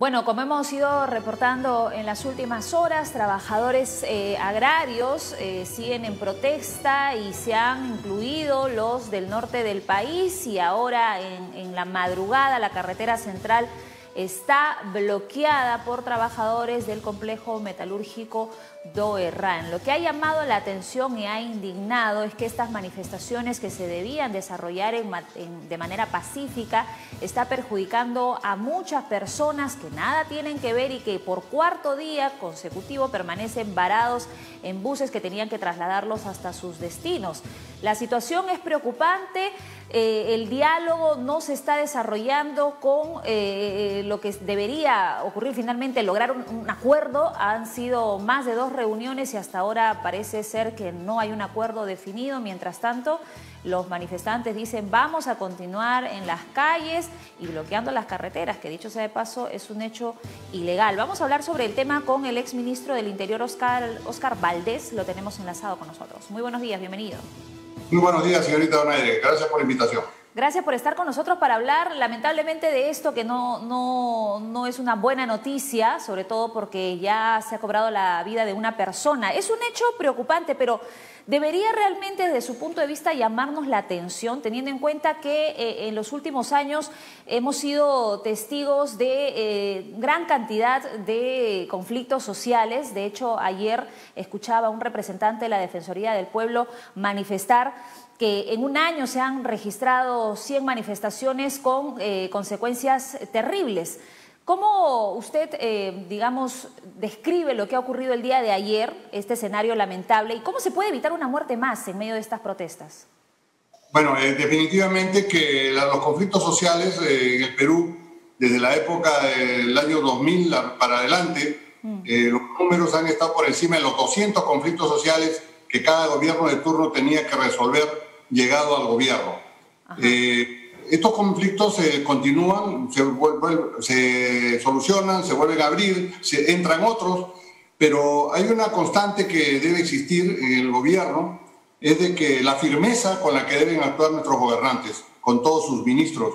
Bueno, como hemos ido reportando en las últimas horas, trabajadores agrarios siguen en protesta y se han incluido los del norte del país, y ahora en la madrugada la carretera central está bloqueada por trabajadores del complejo metalúrgico Doerrán. Lo que ha llamado la atención y ha indignado es que estas manifestaciones, que se debían desarrollar de manera pacífica, está perjudicando a muchas personas que nada tienen que ver y que por cuarto día consecutivo permanecen varados en buses que tenían que trasladarlos hasta sus destinos. La situación es preocupante. El diálogo no se está desarrollando con lo que debería ocurrir finalmente, lograr un acuerdo. Han sido más de 2 reuniones y hasta ahora parece ser que no hay un acuerdo definido. Mientras tanto, los manifestantes dicen: vamos a continuar en las calles y bloqueando las carreteras, que dicho sea de paso es un hecho ilegal. Vamos a hablar sobre el tema con el exministro del Interior, Óscar Valdés. Lo tenemos enlazado con nosotros. Muy buenos días, bienvenido. Muy buenos días, señorita Donaire. Gracias por la invitación. Gracias por estar con nosotros para hablar, lamentablemente, de esto que no es una buena noticia, sobre todo porque ya se ha cobrado la vida de una persona. Es un hecho preocupante, pero debería realmente, desde su punto de vista, llamarnos la atención, teniendo en cuenta que en los últimos años hemos sido testigos de gran cantidad de conflictos sociales. De hecho, ayer escuchaba a un representante de la Defensoría del Pueblo manifestar que en un año se han registrado 100 manifestaciones con consecuencias terribles. ¿Cómo usted, digamos, describe lo que ha ocurrido el día de ayer, este escenario lamentable, y cómo se puede evitar una muerte más en medio de estas protestas? Bueno, definitivamente que los conflictos sociales en el Perú, desde la época del año 2000 para adelante, los números han estado por encima de los 200 conflictos sociales que cada gobierno de turno tenía que resolver llegado al gobierno. Estos conflictos continúan, se solucionan, se vuelven a abrir, entran otros, pero hay una constante que debe existir en el gobierno, es de que la firmeza con la que deben actuar nuestros gobernantes, con todos sus ministros.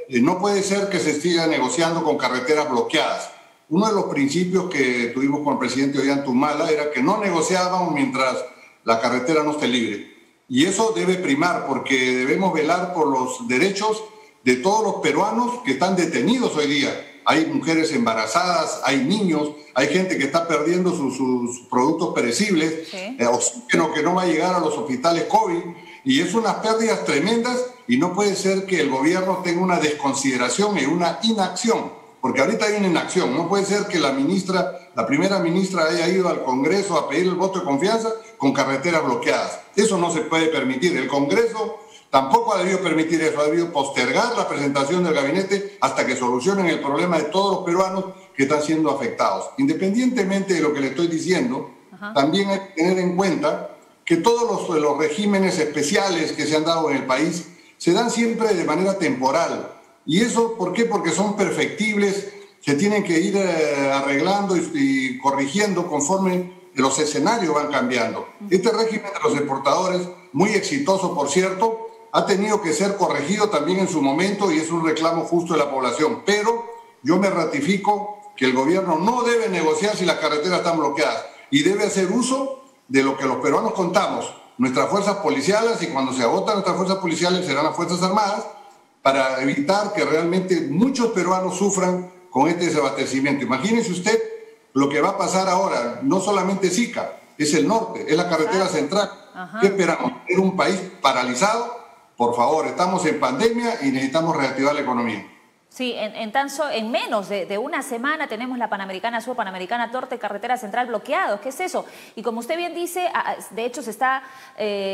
No puede ser que se siga negociando con carreteras bloqueadas. Uno de los principios que tuvimos con el presidente Ollanta era que no negociábamos mientras la carretera no esté libre. Y eso debe primar, porque debemos velar por los derechos de todos los peruanos que están detenidos hoy día. Hay mujeres embarazadas, hay niños, hay gente que está perdiendo sus productos perecibles, oxígeno que no va a llegar a los hospitales COVID, y es unas pérdidas tremendas, y no puede ser que el gobierno tenga una desconsideración y una inacción, porque ahorita hay una inacción. No puede ser que la primera ministra haya ido al Congreso a pedir el voto de confianza con carreteras bloqueadas. Eso no se puede permitir. El Congreso tampoco ha debido permitir eso, ha debido postergar la presentación del gabinete hasta que solucionen el problema de todos los peruanos que están siendo afectados. Independientemente de lo que le estoy diciendo, también hay que tener en cuenta que todos los regímenes especiales que se han dado en el país se dan siempre de manera temporal. ¿Y eso por qué? Porque son perfectibles, se tienen que ir arreglando y corrigiendo conforme los escenarios van cambiando. Este régimen de los exportadores, muy exitoso por cierto, ha tenido que ser corregido también en su momento, y es un reclamo justo de la población. Pero yo me ratifico que el gobierno no debe negociar si las carreteras están bloqueadas, y debe hacer uso de lo que los peruanos contamos, nuestras fuerzas policiales, y cuando se agotan nuestras fuerzas policiales serán las Fuerzas Armadas, para evitar que realmente muchos peruanos sufran con este desabastecimiento. Imagínense usted lo que va a pasar ahora. No solamente Sica, es el norte, es la carretera central. ¿Qué esperamos? ¿Es un país paralizado? Por favor, estamos en pandemia y necesitamos reactivar la economía. Sí, en menos de una semana tenemos la Panamericana Sur, Panamericana Norte, carretera central bloqueados. ¿Qué es eso? Y como usted bien dice, de hecho se está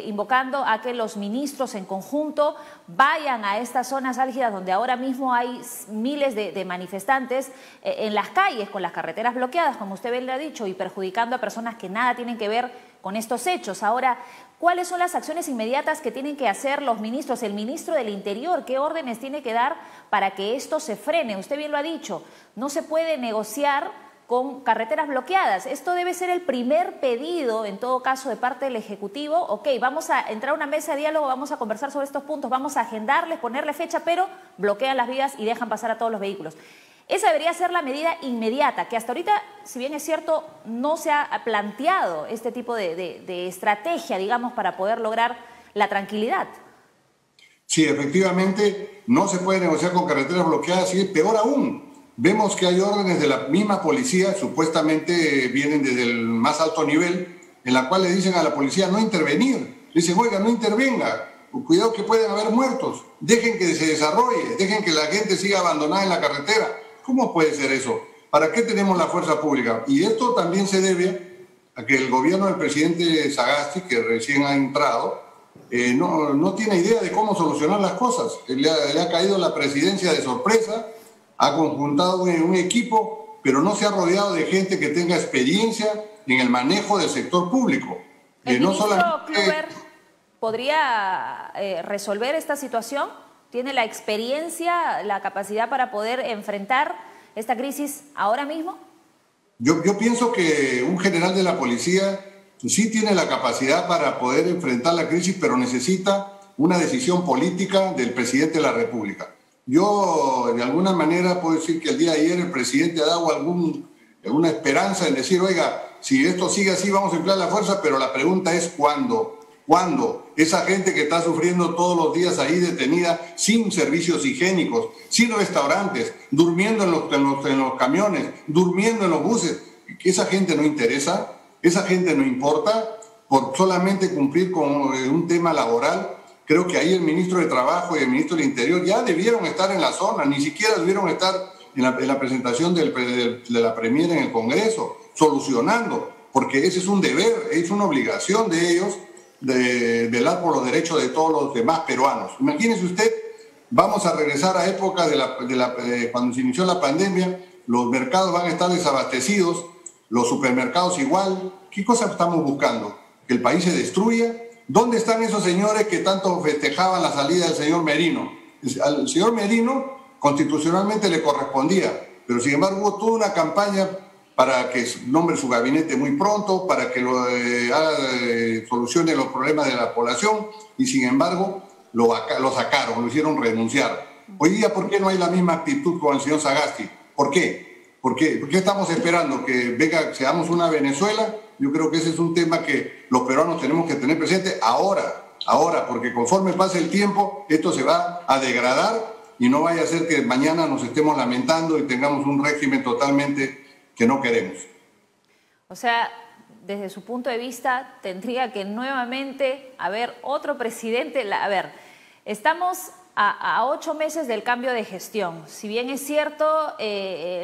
invocando a que los ministros en conjunto vayan a estas zonas álgidas donde ahora mismo hay miles de manifestantes en las calles con las carreteras bloqueadas, como usted bien le ha dicho, y perjudicando a personas que nada tienen que ver con estos hechos. Ahora, ¿cuáles son las acciones inmediatas que tienen que hacer los ministros? El ministro del Interior, ¿qué órdenes tiene que dar para que esto se frene? Usted bien lo ha dicho, no se puede negociar con carreteras bloqueadas. Esto debe ser el primer pedido, en todo caso, de parte del Ejecutivo. Ok, vamos a entrar a una mesa de diálogo, vamos a conversar sobre estos puntos, vamos a agendarles, ponerle fecha, pero bloquean las vías y dejan pasar a todos los vehículos. Esa debería ser la medida inmediata, que hasta ahorita, si bien es cierto, no se ha planteado este tipo de estrategia, digamos, para poder lograr la tranquilidad. Sí, efectivamente, no se puede negociar con carreteras bloqueadas y peor aún. Vemos que hay órdenes de la misma policía, supuestamente vienen desde el más alto nivel, en la cual le dicen a la policía no intervenir. Le dicen, oiga, no intervenga, cuidado que pueden haber muertos, dejen que se desarrolle, dejen que la gente siga abandonada en la carretera. ¿Cómo puede ser eso? ¿Para qué tenemos la fuerza pública? Y esto también se debe a que el gobierno del presidente Sagasti, que recién ha entrado, no tiene idea de cómo solucionar las cosas. Le ha caído la presidencia de sorpresa, ha conjuntado un equipo, pero no se ha rodeado de gente que tenga experiencia en el manejo del sector público. ¿El ministro Kluwer podría resolver esta situación? ¿Tiene la experiencia, la capacidad para poder enfrentar esta crisis ahora mismo? Yo pienso que un general de la policía sí tiene la capacidad para poder enfrentar la crisis, pero necesita una decisión política del presidente de la República. Yo, de alguna manera, puedo decir que el día de ayer el presidente ha dado alguna esperanza en decir, oiga, si esto sigue así vamos a emplear la fuerza, pero la pregunta es ¿cuándo? ¿Cuándo? Esa gente que está sufriendo todos los días ahí detenida, sin servicios higiénicos, sin restaurantes, durmiendo en los camiones, durmiendo en los buses, ¿que esa gente no interesa? ¿Esa gente no importa por solamente cumplir con un tema laboral? Creo que ahí el ministro de Trabajo y el ministro del Interior ya debieron estar en la zona, ni siquiera debieron estar en la presentación de la Premier en el Congreso, solucionando, porque ese es un deber, es una obligación de ellos de velar por los derechos de todos los demás peruanos. Imagínese usted, vamos a regresar a épocas cuando se inició la pandemia, los mercados van a estar desabastecidos, los supermercados igual. ¿Qué cosa estamos buscando? ¿Que el país se destruya? ¿Dónde están esos señores que tanto festejaban la salida del señor Merino? Al señor Merino constitucionalmente le correspondía, pero sin embargo hubo toda una campaña para que nombre su gabinete muy pronto, para que solucione los problemas de la población, y sin embargo lo sacaron, lo hicieron renunciar. Hoy día, ¿por qué no hay la misma actitud con el señor Sagasti? ¿Por qué? ¿Por qué estamos esperando? ¿Que seamos una Venezuela? Yo creo que ese es un tema que los peruanos tenemos que tener presente ahora, porque conforme pase el tiempo, esto se va a degradar y no vaya a ser que mañana nos estemos lamentando y tengamos un régimen totalmente que no queremos. O sea, desde su punto de vista, tendría que nuevamente haber otro presidente. A ver, estamos a 8 meses del cambio de gestión. Si bien es cierto,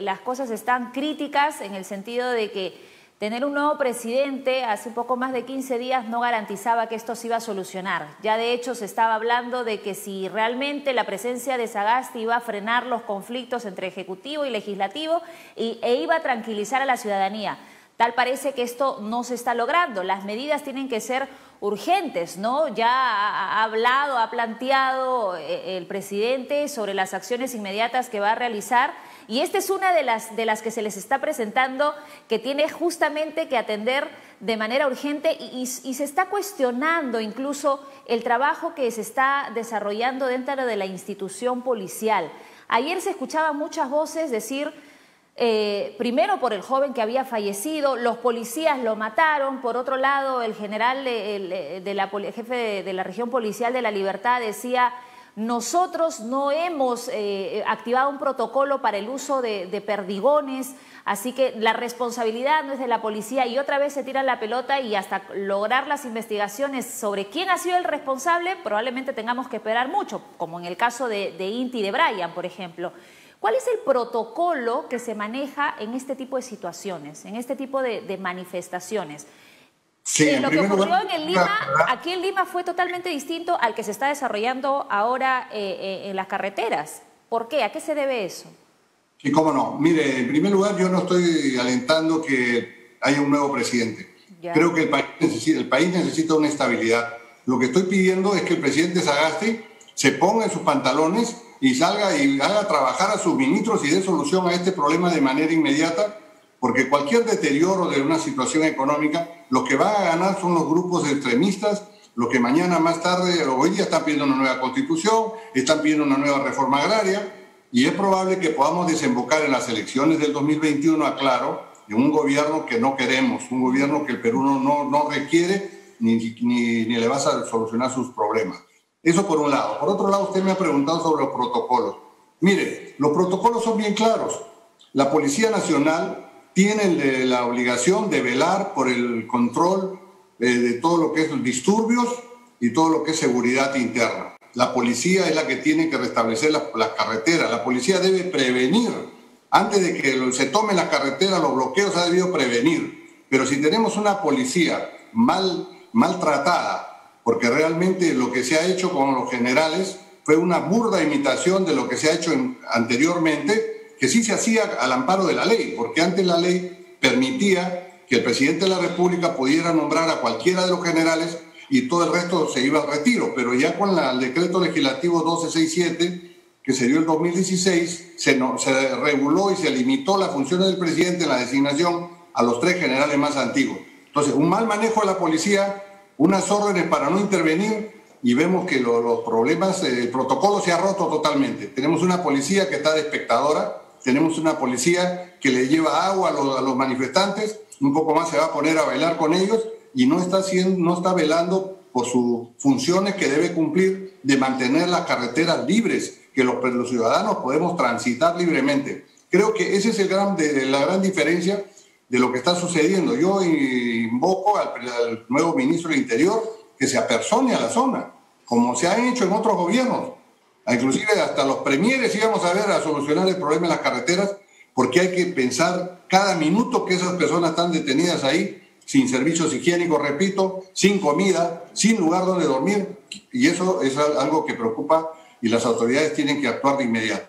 las cosas están críticas en el sentido de que tener un nuevo presidente hace poco más de 15 días no garantizaba que esto se iba a solucionar. Ya de hecho se estaba hablando de que si realmente la presencia de Sagasti iba a frenar los conflictos entre Ejecutivo y Legislativo e iba a tranquilizar a la ciudadanía. Tal parece que esto no se está logrando. Las medidas tienen que ser urgentes, ¿no? Ya ha planteado el presidente sobre las acciones inmediatas que va a realizar, y esta es una de las que se les está presentando, que tiene justamente que atender de manera urgente y se está cuestionando incluso el trabajo que se está desarrollando dentro de la institución policial. Ayer se escuchaban muchas voces decir, primero por el joven que había fallecido, los policías lo mataron. Por otro lado, el general jefe de la región policial de La Libertad decía, nosotros no hemos activado un protocolo para el uso de perdigones, así que la responsabilidad no es de la policía, y otra vez se tira la pelota, y hasta lograr las investigaciones sobre quién ha sido el responsable probablemente tengamos que esperar mucho, como en el caso de Inti y de Brian, por ejemplo. ¿Cuál es el protocolo que se maneja en este tipo de situaciones, en este tipo de manifestaciones? Sí, lo que ocurrió aquí en Lima fue totalmente distinto al que se está desarrollando ahora en las carreteras. ¿Por qué? ¿A qué se debe eso? Sí, cómo no. Mire, en primer lugar, yo no estoy alentando que haya un nuevo presidente. Ya. Creo que el país necesita una estabilidad. Lo que estoy pidiendo es que el presidente Sagasti se ponga en sus pantalones y salga y haga trabajar a sus ministros y dé solución a este problema de manera inmediata, porque cualquier deterioro de una situación económica, los que van a ganar son los grupos extremistas, los que mañana más tarde, hoy día están pidiendo una nueva constitución, están pidiendo una nueva reforma agraria, y es probable que podamos desembocar en las elecciones del 2021, aclaro, en un gobierno que no queremos, un gobierno que el Perú no requiere ni le va a solucionar sus problemas. Eso por un lado. Por otro lado, usted me ha preguntado sobre los protocolos. Mire, los protocolos son bien claros. La Policía Nacional tiene la obligación de velar por el control de todo lo que es disturbios y todo lo que es seguridad interna. La policía es la que tiene que restablecer las carreteras. La policía debe prevenir. Antes de que se tomen las carreteras, los bloqueos ha debido prevenir. Pero si tenemos una policía maltratada, porque realmente lo que se ha hecho con los generales fue una burda imitación de lo que se ha hecho anteriormente, que sí se hacía al amparo de la ley, porque antes la ley permitía que el presidente de la República pudiera nombrar a cualquiera de los generales y todo el resto se iba al retiro. Pero ya con el decreto legislativo 1267, que se dio en 2016, se reguló y se limitó las funciones del presidente en la designación a los 3 generales más antiguos. Entonces, un mal manejo de la policía, unas órdenes para no intervenir, y vemos que los problemas, el protocolo se ha roto totalmente. Tenemos una policía que está de espectadora, tenemos una policía que le lleva agua a los manifestantes, un poco más se va a poner a bailar con ellos, y no está velando por sus funciones que debe cumplir de mantener las carreteras libres, que los ciudadanos podemos transitar libremente. Creo que esa es la gran diferencia de lo que está sucediendo. Yo invoco al nuevo ministro del Interior que se apersone a la zona, como se ha hecho en otros gobiernos. Inclusive hasta los premieres íbamos a ver a solucionar el problema en las carreteras, porque hay que pensar cada minuto que esas personas están detenidas ahí, sin servicios higiénicos, repito, sin comida, sin lugar donde dormir, y eso es algo que preocupa y las autoridades tienen que actuar de inmediato.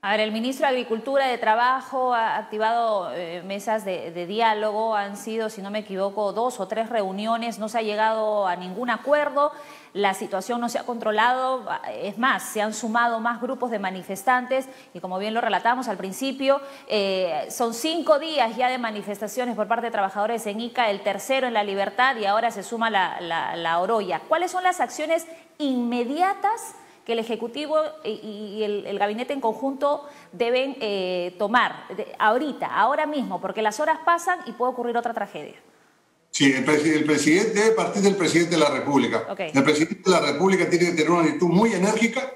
A ver, el ministro de Agricultura, de Trabajo ha activado mesas de diálogo, han sido, si no me equivoco, 2 o 3 reuniones, no se ha llegado a ningún acuerdo, la situación no se ha controlado, es más, se han sumado más grupos de manifestantes y como bien lo relatamos al principio, son 5 días ya de manifestaciones por parte de trabajadores en Ica, el tercero en La Libertad y ahora se suma la Oroya. ¿Cuáles son las acciones inmediatas que el Ejecutivo y el Gabinete en conjunto deben tomar ahora mismo? Porque las horas pasan y puede ocurrir otra tragedia. Sí, el presidente debe partir del presidente de la República. Okay. El presidente de la República tiene que tener una actitud muy enérgica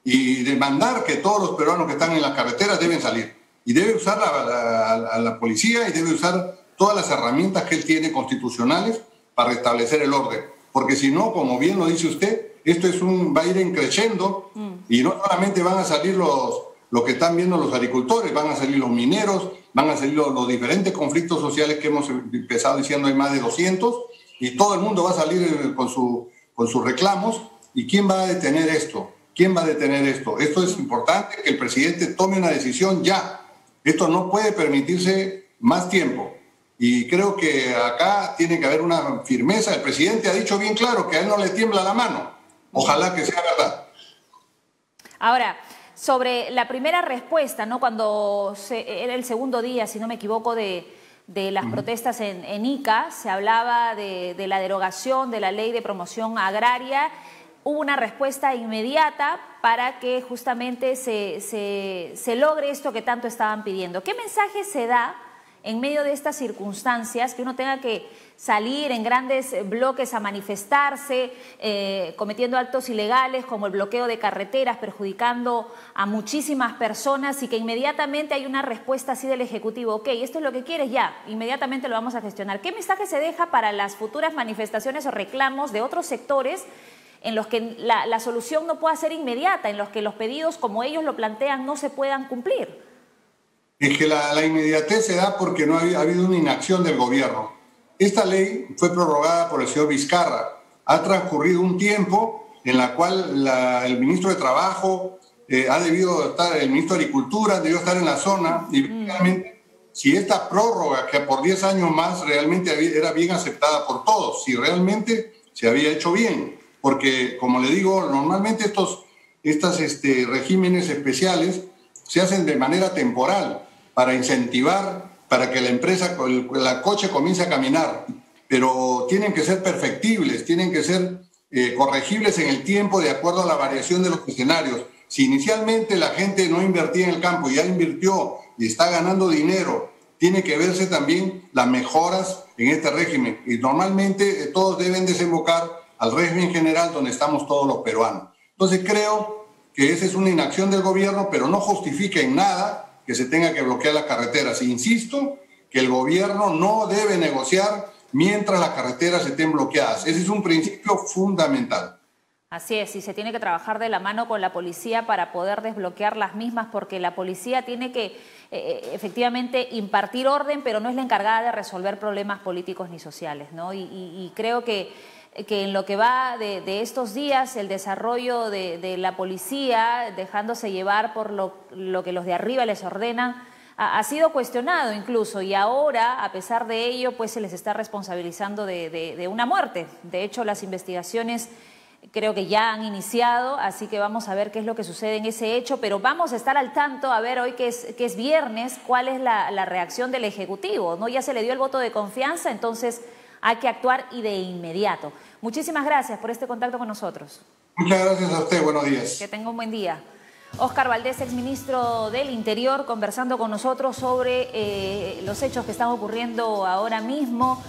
y demandar que todos los peruanos que están en las carreteras deben salir. Y debe usar a la policía y debe usar todas las herramientas que él tiene constitucionales para restablecer el orden. Porque si no, como bien lo dice usted, esto va a ir creciendo y no solamente van a salir los que están viendo los agricultores, van a salir los mineros, van a salir los diferentes conflictos sociales que hemos empezado diciendo, hay más de 200, y todo el mundo va a salir con sus reclamos. ¿Y quién va a detener esto? ¿Quién va a detener esto? Esto es importante, que el presidente tome una decisión ya. Esto no puede permitirse más tiempo. Y creo que acá tiene que haber una firmeza. El presidente ha dicho bien claro que a él no le tiembla la mano. Ojalá que sea verdad. Ahora, sobre la primera respuesta, ¿no? Cuando era el segundo día, si no me equivoco, de las protestas en Ica, se hablaba de la derogación de la Ley de Promoción Agraria. Hubo una respuesta inmediata para que justamente se logre esto que tanto estaban pidiendo. ¿Qué mensaje se da en medio de estas circunstancias, que uno tenga que salir en grandes bloques a manifestarse, cometiendo actos ilegales como el bloqueo de carreteras, perjudicando a muchísimas personas, y que inmediatamente hay una respuesta así del Ejecutivo? Ok, esto es lo que quieres, ya, inmediatamente lo vamos a gestionar. ¿Qué mensaje se deja para las futuras manifestaciones o reclamos de otros sectores en los que la solución no pueda ser inmediata, en los que los pedidos, como ellos lo plantean, no se puedan cumplir? Es que la inmediatez se da porque no ha habido una inacción del gobierno. Esta ley fue prorrogada por el señor Vizcarra. Ha transcurrido un tiempo en la cual el ministro de Trabajo ha debido estar, el ministro de Agricultura debió estar en la zona, y realmente si esta prórroga, que por 10 años más, realmente era bien aceptada por todos, si realmente se había hecho bien. Porque, como le digo, normalmente estos regímenes especiales se hacen de manera temporal, para incentivar, para que la empresa, el coche comience a caminar, pero tienen que ser perfectibles, tienen que ser corregibles en el tiempo de acuerdo a la variación de los escenarios. Si inicialmente la gente no invertía en el campo y ya invirtió y está ganando dinero, tiene que verse también las mejoras en este régimen. Y normalmente todos deben desembocar al régimen general donde estamos todos los peruanos. Entonces creo que esa es una inacción del gobierno, pero no justifica en nada que se tenga que bloquear las carreteras. Insisto que el gobierno no debe negociar mientras las carreteras estén bloqueadas. Ese es un principio fundamental. Así es, y se tiene que trabajar de la mano con la policía para poder desbloquear las mismas, porque la policía tiene que efectivamente impartir orden, pero no es la encargada de resolver problemas políticos ni sociales, ¿no? Y creo que en lo que va de estos días, el desarrollo de la policía, dejándose llevar por lo que los de arriba les ordenan, ha sido cuestionado incluso, y ahora, a pesar de ello, pues se les está responsabilizando de una muerte. De hecho, las investigaciones creo que ya han iniciado, así que vamos a ver qué es lo que sucede en ese hecho, pero vamos a estar al tanto, a ver hoy que es viernes, cuál es la reacción del Ejecutivo, ¿no? Ya se le dio el voto de confianza, entonces hay que actuar y de inmediato. Muchísimas gracias por este contacto con nosotros. Muchas gracias a usted, buenos días. Que tenga un buen día. Óscar Valdés, exministro del Interior, conversando con nosotros sobre los hechos que están ocurriendo ahora mismo.